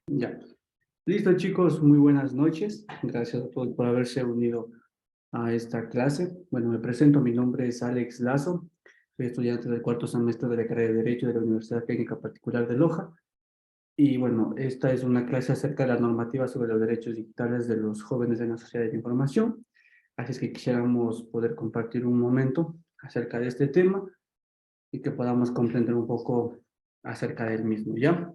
Ya. Listo, chicos, muy buenas noches. Gracias a todos por haberse unido a esta clase. Bueno, me presento, mi nombre es Alex Lazo, soy estudiante del cuarto semestre de la carrera de Derecho de la Universidad Técnica Particular de Loja. Y bueno, esta es una clase acerca de la normativa sobre los derechos digitales de los jóvenes en la sociedad de la información. Así es que quisiéramos poder compartir un momento acerca de este tema y que podamos comprender un poco acerca del mismo, ¿ya?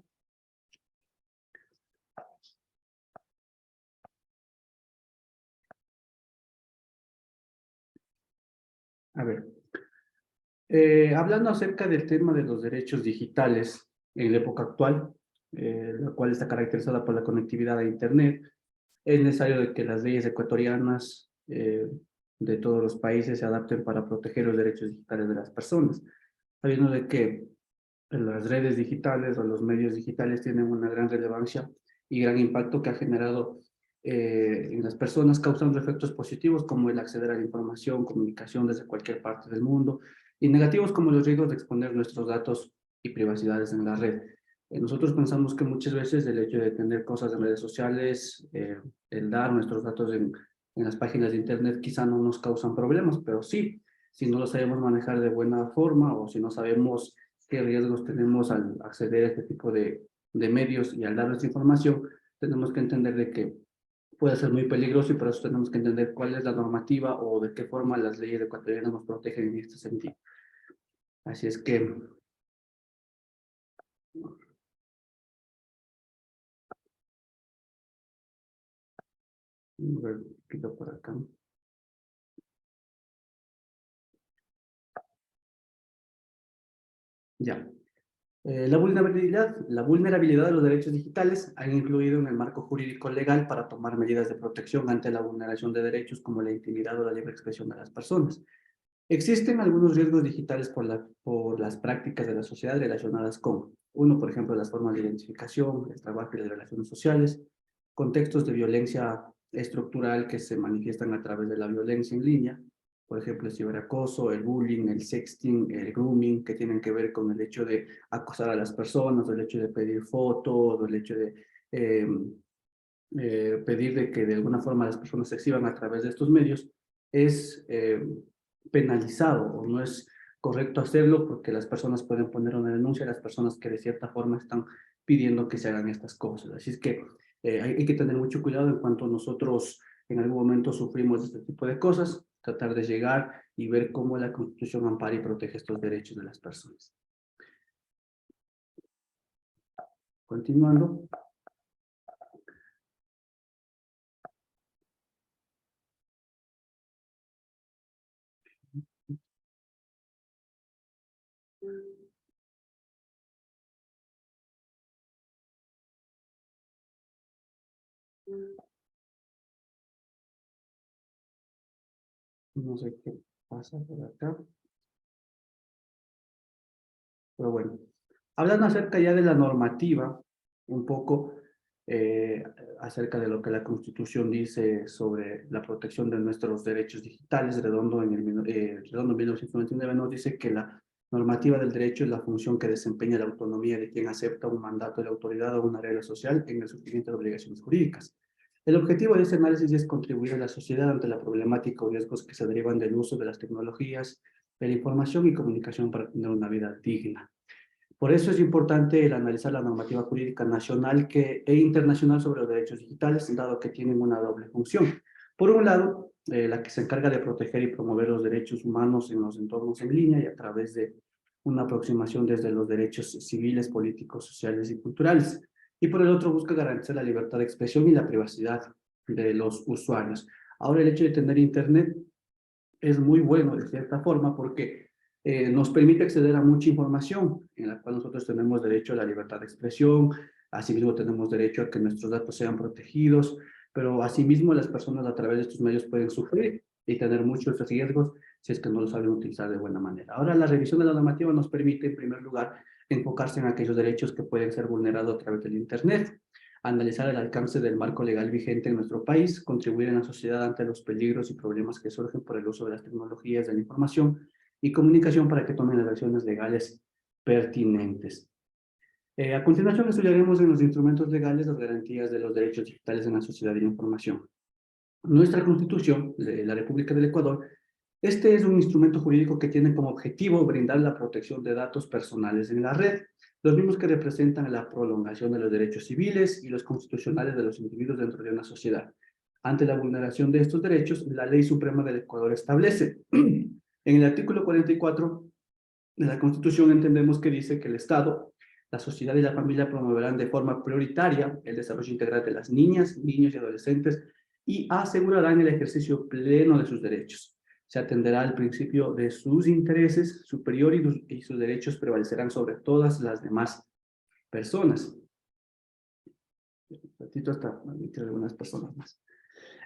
A ver. Hablando acerca del tema de los derechos digitales en la época actual, la cual está caracterizada por la conectividad a Internet, es necesario de que las leyes ecuatorianas de todos los países se adapten para proteger los derechos digitales de las personas, sabiendo de que las redes digitales o los medios digitales tienen una gran relevancia y gran impacto que ha generado en las personas, causando efectos positivos como el acceder a la información, comunicación desde cualquier parte del mundo, y negativos como los riesgos de exponer nuestros datos y privacidades en la red. Nosotros pensamos que muchas veces el hecho de tener cosas en redes sociales, el dar nuestros datos en las páginas de internet quizá no nos causan problemas, pero sí, si no lo sabemos manejar de buena forma o si no sabemos qué riesgos tenemos al acceder a este tipo de medios y al dar nuestra información, tenemos que entender de que puede ser muy peligroso y por eso tenemos que entender cuál es la normativa o de qué forma las leyes ecuatorianas nos protegen en este sentido. Así es que, a ver, quito por acá. Ya. La vulnerabilidad de los derechos digitales han incluido en el marco jurídico legal para tomar medidas de protección ante la vulneración de derechos como la intimidad o la libre expresión de las personas. Existen algunos riesgos digitales por las prácticas de la sociedad relacionadas con, uno, por ejemplo, las formas de identificación, el trabajo y las relaciones sociales, contextos de violencia estructural que se manifiestan a través de la violencia en línea, por ejemplo, el ciberacoso, el bullying, el sexting, el grooming, que tienen que ver con el hecho de acosar a las personas, o el hecho de pedir fotos, o el hecho de eh, pedir de que de alguna forma las personas se exhiban a través de estos medios, es penalizado o no es correcto hacerlo porque las personas pueden poner una denuncia a las personas que de cierta forma están pidiendo que se hagan estas cosas. Así es que hay que tener mucho cuidado en cuanto nosotros en algún momento sufrimos este tipo de cosas, tratar de llegar y ver cómo la Constitución ampara y protege estos derechos de las personas. Continuando. No sé qué pasa por acá, pero bueno. Hablando acerca ya de la normativa, un poco eh, acerca de lo que la Constitución dice sobre la protección de nuestros derechos digitales, Redondo en 1999 nos dice que la normativa del derecho es la función que desempeña la autonomía de quien acepta un mandato de la autoridad o una regla social en el cumplimiento de obligaciones jurídicas. El objetivo de este análisis es contribuir a la sociedad ante la problemática o riesgos que se derivan del uso de las tecnologías, de la información y comunicación para tener una vida digna. Por eso es importante el analizar la normativa jurídica nacional e internacional sobre los derechos digitales, dado que tienen una doble función. Por un lado, la que se encarga de proteger y promover los derechos humanos en los entornos en línea y a través de una aproximación desde los derechos civiles, políticos, sociales y culturales. Y por el otro, busca garantizar la libertad de expresión y la privacidad de los usuarios. Ahora, el hecho de tener Internet es muy bueno de cierta forma porque nos permite acceder a mucha información en la cual nosotros tenemos derecho a la libertad de expresión, asimismo tenemos derecho a que nuestros datos sean protegidos, pero asimismo las personas a través de estos medios pueden sufrir y tener muchos riesgos si es que no lo saben utilizar de buena manera. Ahora, la revisión de la normativa nos permite, en primer lugar, enfocarse en aquellos derechos que pueden ser vulnerados a través del Internet, analizar el alcance del marco legal vigente en nuestro país, contribuir en la sociedad ante los peligros y problemas que surgen por el uso de las tecnologías de la información y comunicación para que tomen las acciones legales pertinentes. A continuación estudiaremos en los instrumentos legales las garantías de los derechos digitales en la sociedad de la información. Nuestra Constitución de la República del Ecuador, este es un instrumento jurídico que tiene como objetivo brindar la protección de datos personales en la red, los mismos que representan la prolongación de los derechos civiles y los constitucionales de los individuos dentro de una sociedad. Ante la vulneración de estos derechos, la Ley Suprema del Ecuador establece, en el artículo 44 de la Constitución entendemos que dice que el Estado, la sociedad y la familia promoverán de forma prioritaria el desarrollo integral de las niñas, niños y adolescentes y asegurarán el ejercicio pleno de sus derechos. Se atenderá al principio de sus intereses superior y sus derechos prevalecerán sobre todas las demás personas. Un ratito hasta admitir algunas personas más.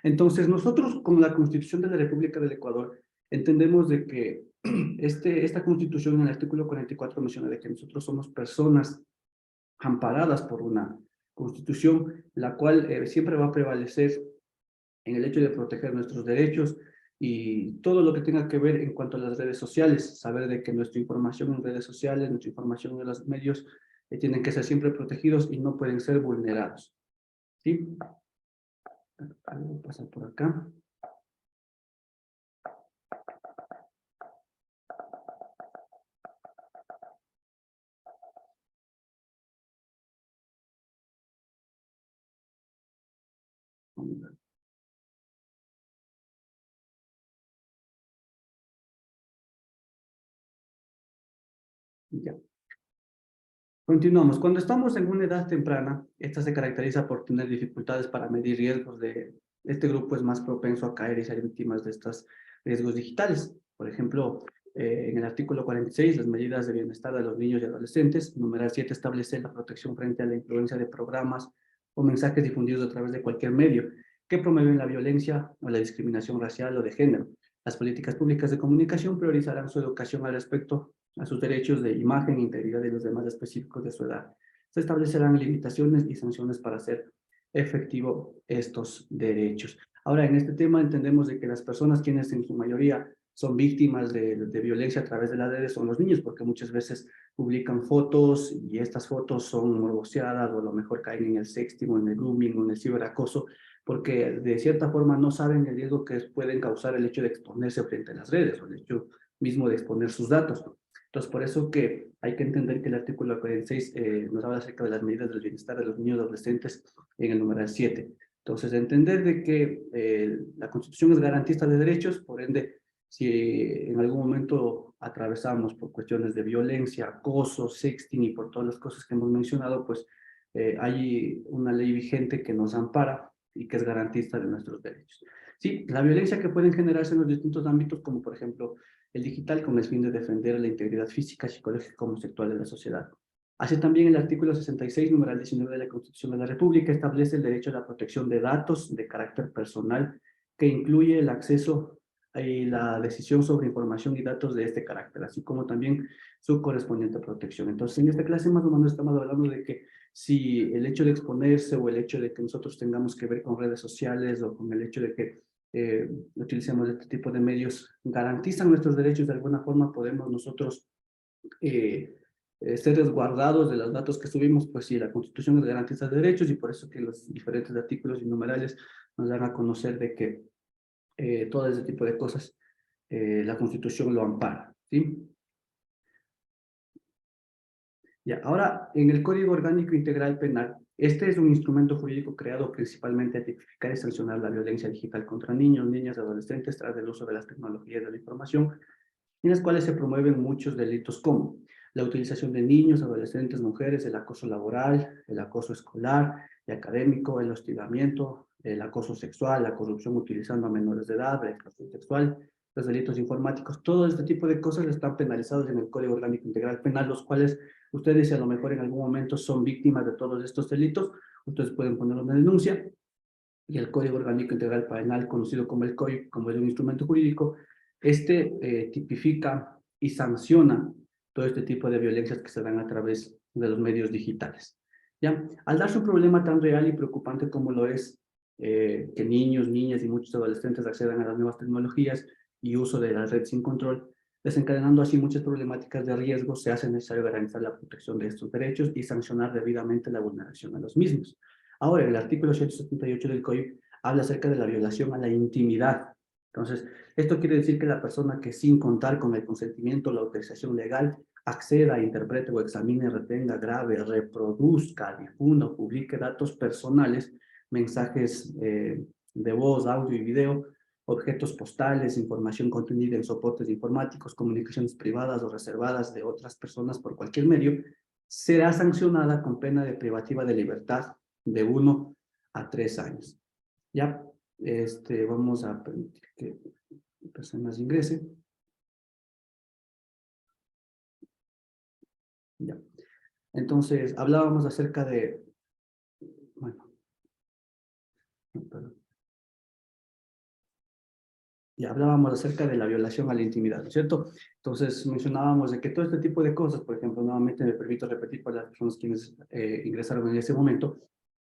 Entonces, nosotros con la Constitución de la República del Ecuador entendemos de que esta Constitución en el artículo 44 menciona de que nosotros somos personas amparadas por una Constitución, la cual siempre va a prevalecer en el hecho de proteger nuestros derechos y todo lo que tenga que ver en cuanto a las redes sociales, saber de que nuestra información en redes sociales, nuestra información en los medios tienen que ser siempre protegidos y no pueden ser vulnerados. ¿Sí? Algo pasa por acá. Ya. Continuamos. Cuando estamos en una edad temprana, esta se caracteriza por tener dificultades para medir riesgos de... Este grupo es más propenso a caer y ser víctimas de estos riesgos digitales. Por ejemplo, en el artículo 46, las medidas de bienestar de los niños y adolescentes, numeral 7 establece la protección frente a la influencia de programas o mensajes difundidos a través de cualquier medio que promueven la violencia o la discriminación racial o de género. Las políticas públicas de comunicación priorizarán su educación al respecto a sus derechos de imagen, integridad y los demás específicos de su edad. Se establecerán limitaciones y sanciones para hacer efectivo estos derechos. Ahora, en este tema entendemos de que las personas quienes en su mayoría son víctimas de violencia a través de las redes son los niños, porque muchas veces publican fotos y estas fotos son morboseadas o a lo mejor caen en el sexting o en el grooming o en el ciberacoso, porque de cierta forma no saben el riesgo que pueden causar el hecho de exponerse frente a las redes o el hecho mismo de exponer sus datos. Entonces, por eso que hay que entender que el artículo 46 nos habla acerca de las medidas del bienestar de los niños y adolescentes en el numeral 7. Entonces, entender de que la Constitución es garantista de derechos, por ende, si en algún momento atravesamos por cuestiones de violencia, acoso, sexting y por todas las cosas que hemos mencionado, pues hay una ley vigente que nos ampara y que es garantista de nuestros derechos. Sí, la violencia que pueden generarse en los distintos ámbitos, como por ejemplo el digital, con el fin de defender la integridad física, psicológica y como sexual de la sociedad. Así también el artículo 66, numeral 19 de la Constitución de la República, establece el derecho a la protección de datos de carácter personal, que incluye el acceso y la decisión sobre información y datos de este carácter, así como también su correspondiente protección. Entonces, en esta clase más o menos estamos hablando de que si el hecho de exponerse o el hecho de que nosotros tengamos que ver con redes sociales o con el hecho de que utilicemos este tipo de medios, garantizan nuestros derechos de alguna forma, podemos nosotros ser resguardados de los datos que subimos, pues sí, la Constitución nos garantiza derechos y por eso que los diferentes artículos y numerales nos dan a conocer de que todo ese tipo de cosas la Constitución lo ampara, ¿sí? Ya, ahora, en el Código Orgánico Integral Penal, este es un instrumento jurídico creado principalmente a tipificar y sancionar la violencia digital contra niños, niñas y adolescentes tras el uso de las tecnologías de la información, en las cuales se promueven muchos delitos como la utilización de niños, adolescentes, mujeres, el acoso laboral, el acoso escolar y académico, el hostigamiento, el acoso sexual, la corrupción utilizando a menores de edad, la explotación sexual, los delitos informáticos, todo este tipo de cosas están penalizados en el Código Orgánico Integral Penal, los cuales ustedes, si a lo mejor en algún momento son víctimas de todos estos delitos, ustedes pueden poner una denuncia y el Código Orgánico Integral Penal, conocido como el COI, como es un instrumento jurídico, tipifica y sanciona todo este tipo de violencias que se dan a través de los medios digitales. ¿Ya? Al darse un problema tan real y preocupante como lo es que niños, niñas y muchos adolescentes accedan a las nuevas tecnologías y uso de la red sin control, desencadenando así muchas problemáticas de riesgo. Se hace necesario garantizar la protección de estos derechos y sancionar debidamente la vulneración a los mismos. Ahora, el artículo 178 del COIP habla acerca de la violación a la intimidad. Entonces, esto quiere decir que la persona que sin contar con el consentimiento o la autorización legal acceda, interprete o examine, retenga, grave, reproduzca, difunda o publique datos personales, mensajes de voz, audio y video, objetos postales, información contenida en soportes informáticos, comunicaciones privadas o reservadas de otras personas por cualquier medio, será sancionada con pena de privativa de libertad de 1 a 3 años. Ya, vamos a permitir que personas ingresen. Ya. Entonces, hablábamos acerca de, bueno, perdón. Y hablábamos acerca de la violación a la intimidad, ¿no es cierto? Entonces mencionábamos de que todo este tipo de cosas, por ejemplo, nuevamente me permito repetir para las personas quienes ingresaron en ese momento,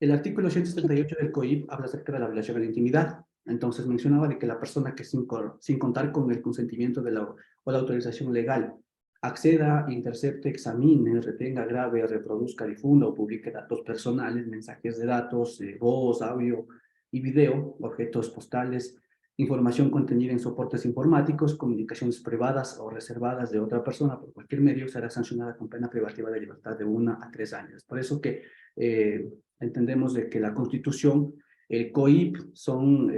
el artículo 178 del COIP habla acerca de la violación a la intimidad. Entonces mencionaba de que la persona que sin contar con el consentimiento de o la autorización legal acceda, intercepte, examine, retenga, grave, reproduzca, difunda o publique datos personales, mensajes de datos, voz, audio y video, objetos postales, información contenida en soportes informáticos, comunicaciones privadas o reservadas de otra persona por cualquier medio, será sancionada con pena privativa de libertad de 1 a 3 años. Por eso que entendemos de que la Constitución, el COIP, son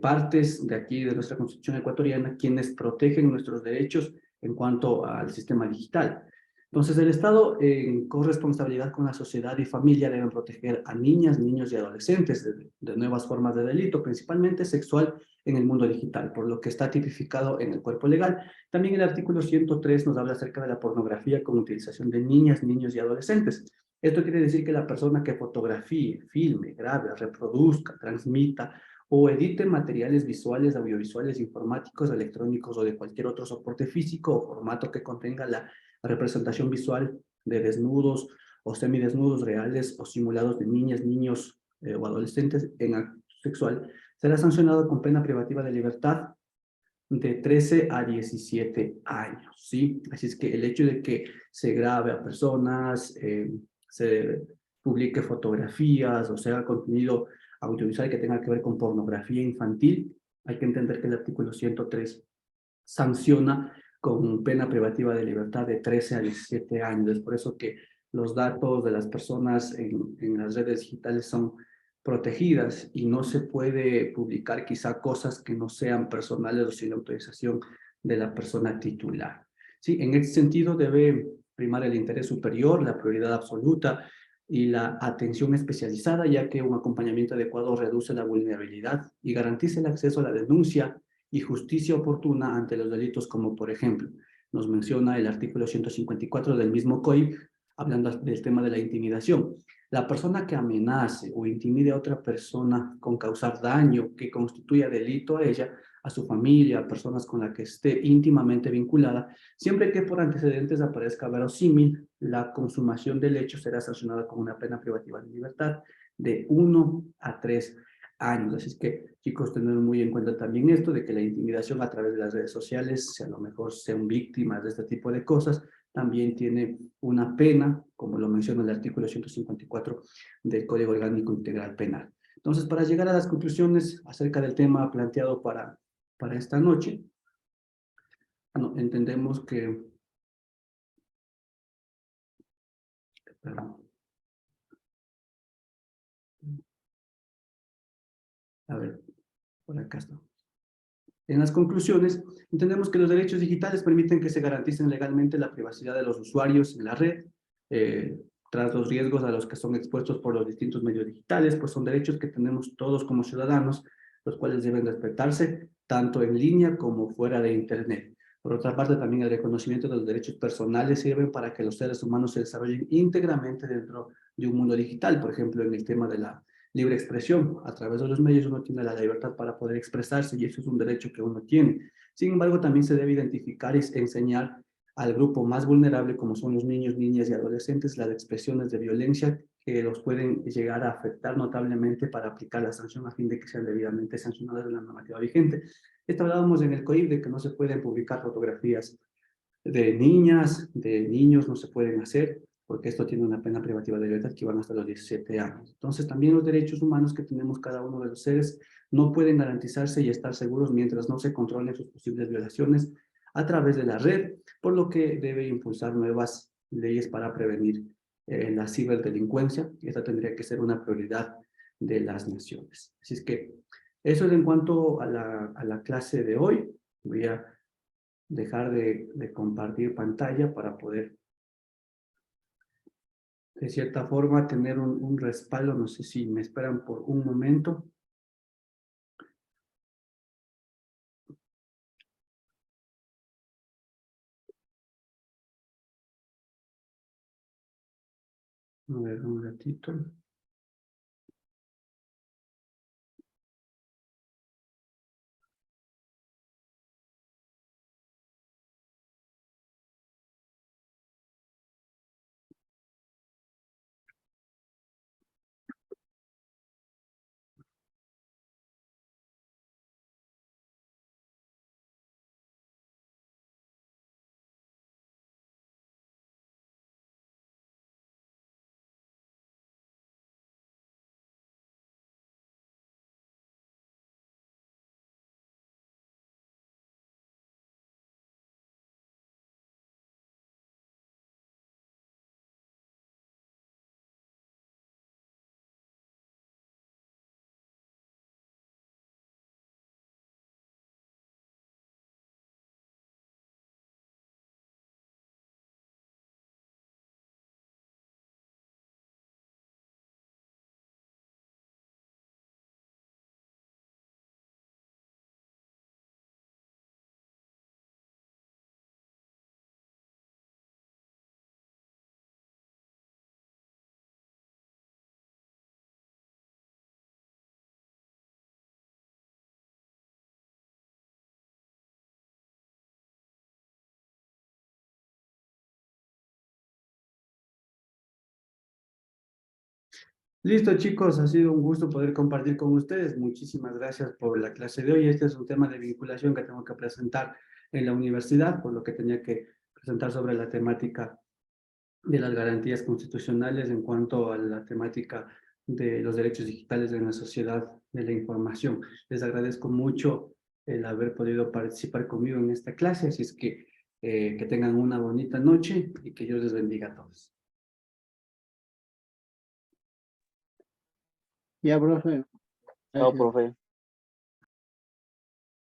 partes de aquí, de nuestra Constitución ecuatoriana, quienes protegen nuestros derechos en cuanto al sistema digital. Entonces, el Estado, en corresponsabilidad con la sociedad y familia, deben proteger a niñas, niños y adolescentes de nuevas formas de delito, principalmente sexual, en el mundo digital, por lo que está tipificado en el cuerpo legal. También el artículo 103 nos habla acerca de la pornografía con utilización de niñas, niños y adolescentes. Esto quiere decir que la persona que fotografíe, filme, grabe, reproduzca, transmita o edite materiales visuales, audiovisuales, informáticos, electrónicos o de cualquier otro soporte físico o formato que contenga la representación visual de desnudos o semidesnudos reales o simulados de niñas, niños o adolescentes en acto sexual, será sancionado con pena privativa de libertad de 13 a 17 años, ¿sí? Así es que el hecho de que se grabe a personas, se publique fotografías o sea contenido audiovisual que tenga que ver con pornografía infantil, hay que entender que el artículo 103 sanciona con pena privativa de libertad de 13 a 17 años. Es por eso que los datos de las personas en las redes digitales son protegidas y no se puede publicar quizá cosas que no sean personales o sin la autorización de la persona titular. Sí, en ese sentido debe primar el interés superior, la prioridad absoluta y la atención especializada, ya que un acompañamiento adecuado reduce la vulnerabilidad y garantiza el acceso a la denuncia y justicia oportuna ante los delitos, como por ejemplo, nos menciona el artículo 154 del mismo COIP, hablando del tema de la intimidación. La persona que amenace o intimide a otra persona con causar daño que constituya delito a ella, a su familia, a personas con las que esté íntimamente vinculada, siempre que por antecedentes aparezca verosímil, la consumación del hecho será sancionada con una pena privativa de libertad de 1 a 3 años. Así es que, chicos, tenemos muy en cuenta también esto de que la intimidación a través de las redes sociales, si a lo mejor sean víctimas de este tipo de cosas, también tiene una pena, como lo menciona el artículo 154 del Código Orgánico Integral Penal. Entonces, para llegar a las conclusiones acerca del tema planteado para esta noche, bueno, entendemos que... Perdón, a ver, por acá está. En las conclusiones, entendemos que los derechos digitales permiten que se garanticen legalmente la privacidad de los usuarios en la red, tras los riesgos a los que son expuestos por los distintos medios digitales, pues son derechos que tenemos todos como ciudadanos, los cuales deben respetarse tanto en línea como fuera de Internet. Por otra parte, también el reconocimiento de los derechos personales sirven para que los seres humanos se desarrollen íntegramente dentro de un mundo digital, por ejemplo, en el tema de la libre expresión. A través de los medios uno tiene la libertad para poder expresarse y eso es un derecho que uno tiene. Sin embargo, también se debe identificar y enseñar al grupo más vulnerable, como son los niños, niñas y adolescentes, las expresiones de violencia que los pueden llegar a afectar notablemente para aplicar la sanción a fin de que sean debidamente sancionadas de la normativa vigente. Esto hablábamos en el COIP de que no se pueden publicar fotografías de niñas, de niños, no se pueden hacer, porque esto tiene una pena privativa de libertad que van hasta los 17 años. Entonces, también los derechos humanos que tenemos cada uno de los seres no pueden garantizarse y estar seguros mientras no se controlen sus posibles violaciones a través de la red, por lo que debe impulsar nuevas leyes para prevenir la ciberdelincuencia. Esta tendría que ser una prioridad de las naciones. Así es que eso es en cuanto a la clase de hoy. Voy a dejar de compartir pantalla para poder, de cierta forma, tener un respaldo. No sé si me esperan por un momento. A ver, un ratito. Listo, chicos, ha sido un gusto poder compartir con ustedes. Muchísimas gracias por la clase de hoy. Este es un tema de vinculación que tengo que presentar en la universidad, por lo que tenía que presentar sobre la temática de las garantías constitucionales en cuanto a la temática de los derechos digitales en la sociedad de la información. Les agradezco mucho el haber podido participar conmigo en esta clase, así es que tengan una bonita noche y que Dios les bendiga a todos. Ya, profe. Chao, Gracias. profe.